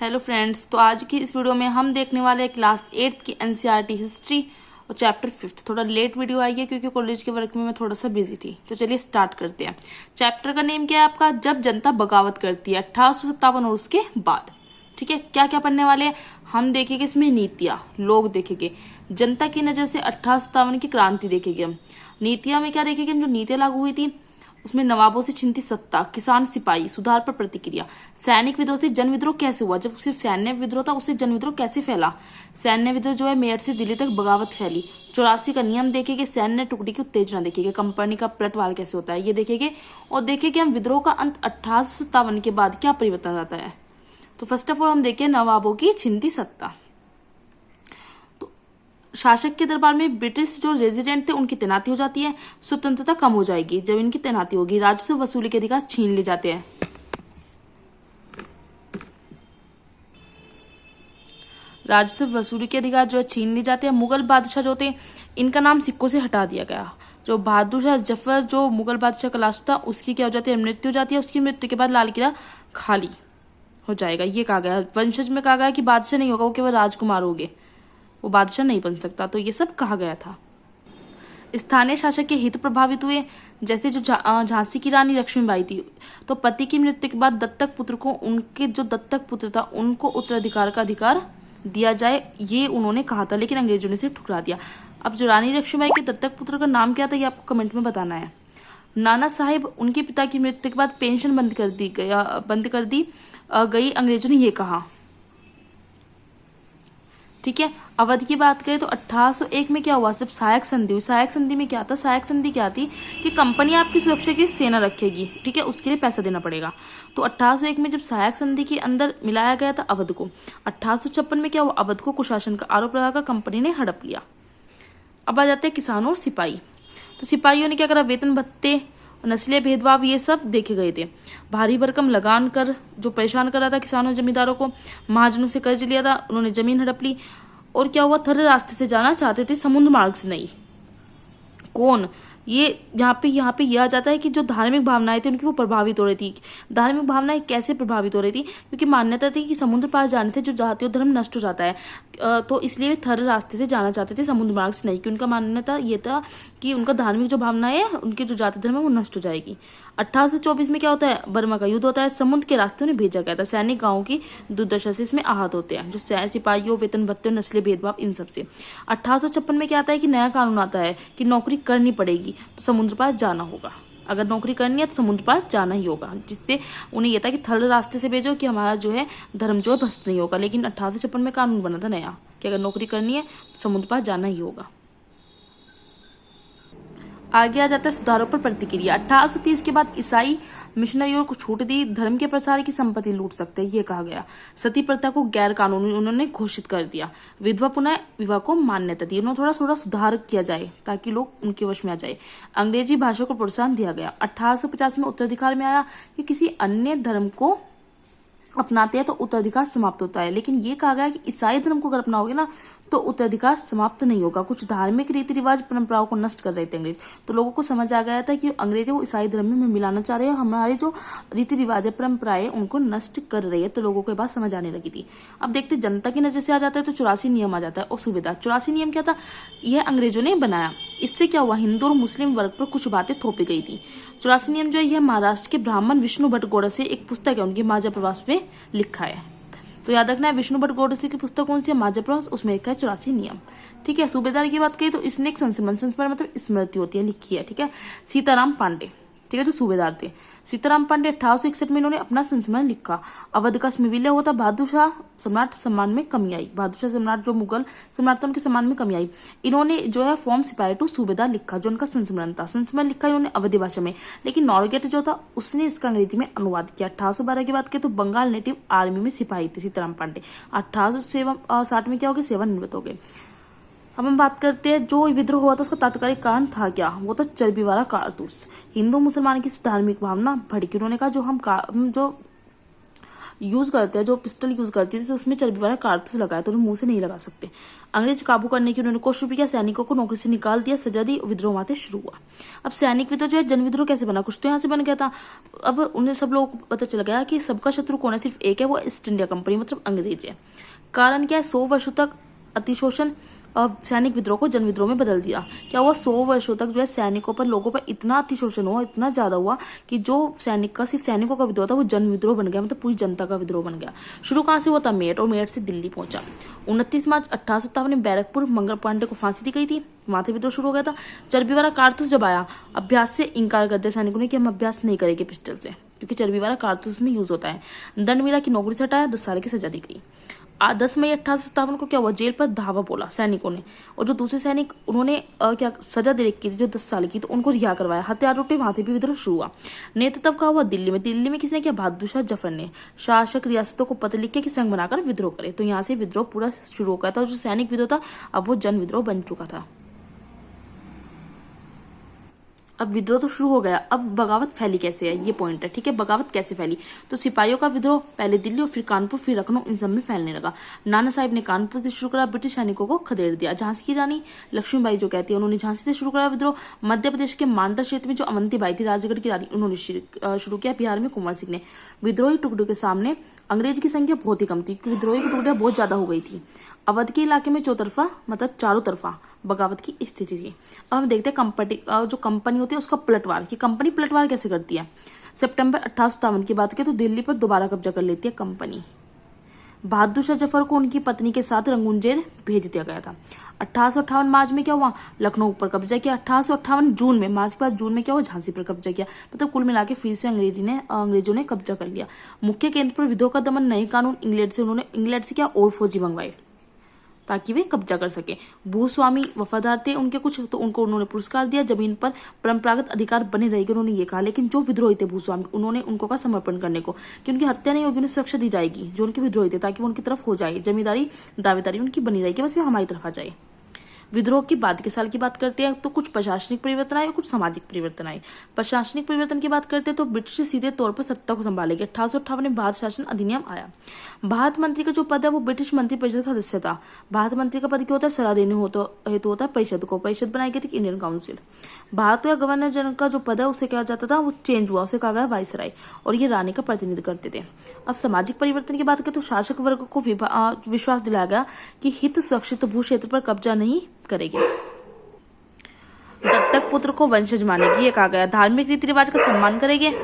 Hello friends, तो आज की इस वीडियो में हम देखने वाले हैं क्लास 8 की एनसीईआरटी हिस्ट्री और चैप्टर 5। थोड़ा लेट वीडियो आई है क्योंकि कॉलेज के वर्क में मैं थोड़ा सा बिजी थी। तो चलिए स्टार्ट करते हैं। चैप्टर का नेम क्या है आपका? जब जनता बगावत करती है, 1857 और उसके बाद। ठीक है, क्या क्या पढ़ने वाले हैं हम देखेंगे इसमें? नीतियाँ, लोग देखेंगे, जनता की नज़र से 1857 की क्रांति देखेंगे हम। नीतियाँ में क्या देखेंगे हम? जो नीतियाँ लागू हुई थी उसमें नवाबों से छिनती सत्ता, किसान सिपाही, सुधार पर प्रतिक्रिया, सैनिक विद्रोह से जन विद्रोह कैसे हुआ, जब सिर्फ सैन्य विद्रोह था उससे जन विद्रोह कैसे फैला, सैन्य विद्रोह जो है मेरठ से दिल्ली तक बगावत फैली, 84 का नियम देखेंगे, सैन्य टुकड़ी की उत्तेजना देखेंगे, कंपनी का पलटवार कैसे होता है ये देखेंगे, और देखेंगे हम विद्रोह का अंत 1857 के बाद क्या परिवर्तन आता है। तो फर्स्ट ऑफ ऑल हम देखें नवाबों की छिनती सत्ता। शासक के दरबार में ब्रिटिश जो रेजिडेंट थे उनकी तैनाती हो जाती है, स्वतंत्रता कम हो जाएगी जब इनकी तैनाती होगी, राजस्व वसूली के अधिकार छीन ले जाते हैं। राजस्व वसूली के अधिकार जो है छीन ले जाते हैं। मुगल बादशाह जो थे इनका नाम सिक्कों से हटा दिया गया। जो बहादुर शाह जफर जो मुगल बादशाह का लास्ट था उसकी क्या हो जाती है? मृत्यु हो जाती है। उसकी मृत्यु के बाद लाल किला खाली हो जाएगा। ये कहा गया, वंशज में कहा गया कि बादशाह नहीं होगा, वो केवल राजकुमार होंगे, वो बादशाह नहीं बन सकता। तो ये सब कहा गया था। स्थानीय शासक के हित प्रभावित हुए, जैसे जो झांसी की रानी लक्ष्मीबाई थी, तो पति की मृत्यु के बाद दत्तक पुत्र को, उनके जो दत्तक पुत्र था उनको उत्तराधिकार का अधिकार दिया जाए, ये उन्होंने कहा था, लेकिन अंग्रेजों ने सिर्फ ठुकरा दिया। अब जो रानी लक्ष्मीबाई के दत्तक पुत्र का नाम क्या था ये आपको कमेंट में बताना है। नाना साहिब, उनके पिता की मृत्यु के बाद पेंशन बंद कर दी गई, अंग्रेजों ने ये कहा। ठीक है, अवध की बात करें तो 1801 में क्या हुआ? जब सहायक संधि हुई। सहायक संधि में क्या था? सहायक संधि क्या थी कि कंपनी आपकी सुरक्षा की सेना रखेगी, ठीक है, उसके लिए पैसा देना पड़ेगा। तो 1801 में जब सहायक संधि के अंदर मिलाया गया था अवध को। 1856 में क्या हुआ? अवध को कुशासन का आरोप लगाकर कंपनी ने हड़प लिया। अब आ जाते हैं किसानों और सिपाही। तो सिपाहियों ने क्या करा? वेतन भत्ते, नस्लीय भेदभाव ये सब देखे गए थे। भारी भरकम लगान कर जो परेशान कर रहा था किसानों जमींदारों को, महाजनों से कर्ज लिया था, उन्होंने जमीन हड़प ली। और क्या हुआ? थर रास्ते से जाना चाहते थे, समुद्र मार्ग से नहीं। कौन? ये यहाँ पे यह आ जाता है कि जो धार्मिक भावनाएं थी उनकी वो प्रभावित हो रही थी। धार्मिक भावनाएं कैसे प्रभावित हो रही थी? क्योंकि मान्यता थी कि समुद्र पार जाने से जो जातीय धर्म नष्ट हो जाता है, तो इसलिए वे थर रास्ते से जाना चाहते थे, समुद्र मार्ग से नहीं, कि उनका मान्यता ये था कि उनका धार्मिक जो भावनाएं है, उनकी जो जाति धर्म है वो नष्ट हो जाएगी। 1824 में क्या होता है? बर्मा का युद्ध होता है। समुद्र के रास्ते उन्हें भेजा गया था। सैनिक गांवों की दुर्दशा से इसमें आहत होते हैं, जो सिपाहियों, वेतन भत्ते, नस्लीय भेदभाव, इन सब से। 1856 में क्या आता है कि नया कानून आता है कि नौकरी करनी पड़ेगी तो समुद्र पार जाना होगा। अगर नौकरी करनी है तो समुद्र पार जाना ही होगा, जिससे उन्हें यह था कि थल रास्ते से भेजो कि हमारा जो है धर्म जो है भ्रष्ट नहीं होगा। लेकिन 1856 में कानून बना था नया कि अगर नौकरी करनी है तो समुद्र पार जाना ही होगा। आगे आ जाता है सुधारों पर प्रतिक्रिया। 1830 के बाद ईसाई मिशनरियों को छूट दी, धर्म के प्रसार की संपत्ति लूट सकते हैं, ये कहा गया। सती प्रथा को गैर कानूनी उन्होंने घोषित कर दिया। विधवा पुनः विवाह को मान्यता दी। उन्होंने थोड़ा सुधार किया जाए ताकि लोग उनके वश में आ जाए। अंग्रेजी भाषा को प्रोत्साहन दिया गया। 1850 में उत्तराधिकार में आया कि किसी अन्य धर्म को अपनाते हैं तो उत्तराधिकार समाप्त होता है, लेकिन ये कहा गया कि ईसाई धर्म को अगर अपनाओगे ना तो उत्तराधिकार समाप्त नहीं होगा। कुछ धार्मिक रीति रिवाज परंपराओं को नष्ट कर रहे थे अंग्रेज, तो लोगों को समझ आ गया था कि अंग्रेज वो ईसाई धर्म में मिलाना चाह रहे हैं, हमारे जो रीति रिवाज है, परंपराएं उनको नष्ट कर रही है। तो लोगों को ये बात समझ आने लगी थी। अब देखते जनता की नजर से आ जाता है तो 84 नियम आ जाता है। और सुविधा 84 नियम क्या था? यह अंग्रेजों ने बनाया। इससे क्या हुआ? हिंदू और मुस्लिम वर्ग पर कुछ बातें थोपी गई थी। 84 नियम जो है यह महाराष्ट्र के ब्राह्मण विष्णु भट्ट गोडसे, एक पुस्तक है उनकी, माजा प्रवास में लिखा है। तो याद रखना है विष्णु भट्ट गोडसे की पुस्तक कौन सी है? माजा प्रवास, उसमें लिखा है 84 नियम। ठीक है, सूबेदार की बात करें तो इसने एक संस्मरण मतलब स्मृति होती है, लिखी है। ठीक है, सीताराम पांडे, ठीक है, जो सूबेदार थे सीताराम पांडे, 1861 में इन्होंने अपना संस्मरण लिखा। अवध का विलय हुआ था। बहादुर शाह सम्राट सम्मान में कमी आई। बहादुर शाह सम्राट जो मुगल सम्राट था उनके सम्मान में कमी आई। इन्होंने जो है फॉर्म सिपाही टू सूबेदार लिखा, जो उनका संस्मरण था। संस्मरण लिखा इन्होंने अवधी भाषा में, लेकिन नॉर्गेट जो था उसने इसका अंग्रेजी में अनुवाद किया। 1812 की बात करें तो बंगाल नेटिव आर्मी में सिपाही थे सीताराम पांडे। 1860 में क्या हो गया? सेवानिवृत्त हो गए। अब हम बात करते हैं जो विद्रोह हुआ था उसका तात्कालिक कारण था क्या? वो था चर्बी वाला कारतूस। हिंदू मुसलमान की धार्मिक भावना भड़की। उन्होंने कहा जो यूज करते हैं, जो पिस्टल यूज करती है, तो उसमें चर्बी वाला कारतूस लगाया, तो उन्हें मुंह से नहीं लगा सकते। अंग्रेज काबू करने की उन्होंने कोशिश भी किया, सैनिकों को नौकरी से निकाल दिया, सजा दी, विद्रोह वहां से शुरू हुआ। अब सैनिक विद्रोह जो है, जन विद्रोह कैसे बना, कुछ तो यहाँ से बन गया था। अब उन्हें सब लोग पता चल गया कि सबका शत्रु कौन है, सिर्फ एक है, वो ईस्ट इंडिया कंपनी मतलब अंग्रेज है। कारण क्या है, 100 वर्षों तक अतिशोषण और सैनिक विद्रोह को जन विद्रोह में बदल दिया। क्या हुआ, 100 वर्षों तक जो है सैनिकों पर, लोगों पर इतना अतिशोषण हुआ, इतना ज्यादा हुआ कि जो सैनिक का, सिर्फ सैनिकों का विद्रोह था, वो जन विद्रोह बन गया, मतलब पूरी जनता का विद्रोह बन गया। शुरू कहां से हुआ था, मेरठ, और मेरठ से दिल्ली पहुंचा। 29 मार्च 1857 में बैरकपुर मंगल पांडे को फांसी दी गई थी, वहां से विद्रोह शुरू हो गया था। चर्बी वाला कारतूस जब आया, अभ्यास से इंकार कर दिया सैनिकों ने कि हम अभ्यास नहीं करेंगे पिस्टल से, क्योंकि चर्बी वाला कारतूस में यूज होता है। दंड मिला कि नौकरी से हटाया, 10 साल की सजा दी गई। 10 मई 1857 को क्या हुआ, जेल पर धावा बोला सैनिकों ने, और जो दूसरे सैनिक उन्होंने क्या सजा दे रखी थी जो 10 साल की, तो उनको रिहा करवाया। हथियार उठे, वहां से भी विद्रोह शुरू हुआ। नेतृत्व का हुआ दिल्ली में। दिल्ली में किसने किया, बहादुर शाह जफर ने। शासक रियासतों को पत्र लिख के कि संघ बनाकर विद्रोह करे, तो यहाँ से विद्रोह पूरा शुरू हो गया था। और जो सैनिक विद्रोह था, अब वो जन विद्रोह बन चुका था। अब विद्रोह तो शुरू हो गया, अब बगावत फैली कैसे है, ये पॉइंट है, ठीक है। बगावत कैसे फैली, तो सिपाहियों का विद्रोह पहले दिल्ली और फिर कानपुर, फिर लखनऊ, इन सब में फैलने लगा। नाना साहिब ने कानपुर से शुरू करा, ब्रिटिश सैनिकों को खदेड़ दिया। झांसी की रानी लक्ष्मीबाई जो कहती है, उन्होंने झांसी से शुरू करा विद्रोह। मध्य प्रदेश के मांडर क्षेत्र में जो अवंतीबाई थी, राजगढ़ की रानी, उन्होंने शुरू किया। बिहार में कुंवर सिंह ने। विद्रोही टुकड़ों के सामने अंग्रेज की संख्या बहुत ही कम थी, क्योंकि विद्रोही की टुकड़ियां बहुत ज्यादा हो गई थी। अवध के इलाके में चौतरफा, मतलब चारों तरफा बगावत की स्थिति थी। अब हम देखते हैं जो कंपनी होती है उसका पलटवार, कि कंपनी पलटवार कैसे करती है। सितंबर 1857 की बात करें तो दिल्ली पर दोबारा कब्जा कर लेती है कंपनी। बहादुर शाह जफर को उनकी पत्नी के साथ रंगून जेल भेज दिया गया था। 1858 मार्च में क्या हुआ, लखनऊ पर कब्जा किया। 1858 जून में, मार्च के बाद जून में क्या हुआ, झांसी पर कब्जा किया। मतलब कुल मिला के फिर से अंग्रेजों ने कब्जा कर लिया। मुख्य केंद्र पर विद्रोह का दमन, नए कानून, इंग्लैंड से क्या और फौजी मंगवाए ताकि वे कब्जा कर सके। भूस्वामी वफादार थे उनके कुछ, तो उनको उन्होंने पुरस्कार दिया। जमीन पर परंपरागत अधिकार बने रहेंगे, उन्होंने ये कहा। लेकिन जो विद्रोही थे भूस्वामी, उन्होंने उनको कहा समर्पण करने को, कि उनकी हत्या नहीं होगी, उन्हें सुरक्षा दी जाएगी जो उनके विद्रोही थे, ताकि वो उनकी तरफ हो जाए। जमींदारी दावेदारी उनकी बनी रहेगी, बस वे हमारी तरफ आ जाए। विद्रोह के बाद के साल की बात करते हैं तो कुछ प्रशासनिक परिवर्तन आए और कुछ सामाजिक परिवर्तन आए। प्रशासनिक परिवर्तन की बात करते हैं तो ब्रिटिश सीधे तौर पर सत्ता को संभालेंगे। 1858 में भारत शासन अधिनियम आया। भारत मंत्री का जो पद है वो ब्रिटिश मंत्री परिषद का सदस्य था। भारत मंत्री का पद क्या होता है, सलाह देने हेतु होता है परिषद को। परिषद बनाई गई थी इंडियन काउंसिल। भारत या गवर्नर जनरल का जो पद है उसे क्या जाता था, वो चेंज हुआ, उसे कहा गया वाइसराय, और ये रानी का प्रतिनिधित्व करते थे। अब सामाजिक परिवर्तन की बात करें तो शासक वर्ग को विश्वास दिलाया गया कि हित सुरक्षित भू क्षेत्र पर कब्जा नहीं करेगी। दत्तक पुत्र को वंशज मानेगी, ये कहा गया। धार्मिक रीति रिवाज का सम्मान करेंगे।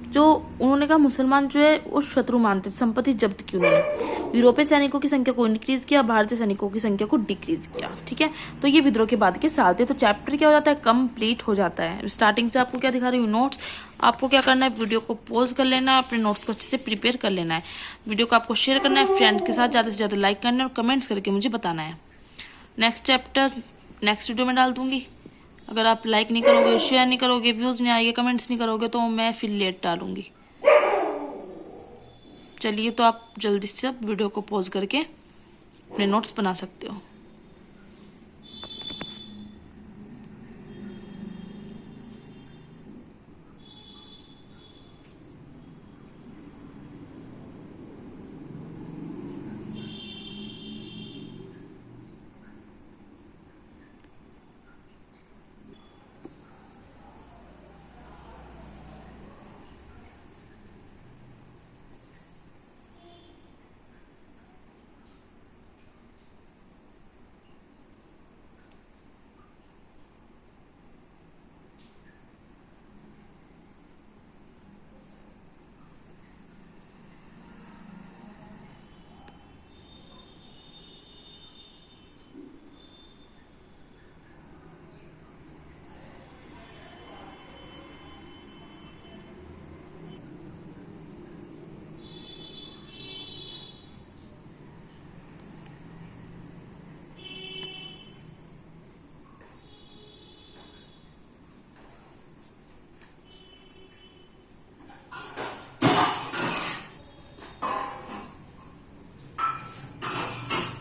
जो उन्होंने कहा मुसलमान जो है वो शत्रु मानते, संपत्ति जब्त की उन्होंने। यूरोपीय सैनिकों की संख्या को इंक्रीज किया, भारतीय सैनिकों की संख्या को डिक्रीज किया, ठीक है। तो ये विद्रोह के बाद के साल थे। तो चैप्टर क्या हो जाता है, कंप्लीट हो जाता है। स्टार्टिंग से आपको क्या दिखा रही हूँ, नोट्स। आपको क्या करना है, वीडियो को पॉज कर लेना है, अपने नोट्स को अच्छे से प्रिपेयर कर लेना है। वीडियो को आपको शेयर करना है फ्रेंड के साथ, ज्यादा से ज्यादा लाइक करना है और कमेंट्स करके मुझे बताना है। नेक्स्ट चैप्टर नेक्स्ट वीडियो में डाल दूंगी। अगर आप लाइक नहीं करोगे, शेयर नहीं करोगे, व्यूज नहीं आएंगे, कमेंट्स नहीं करोगे, तो मैं फिर लेट डालूंगी। चलिए, तो आप जल्दी से वीडियो को पॉज करके अपने नोट्स बना सकते हो।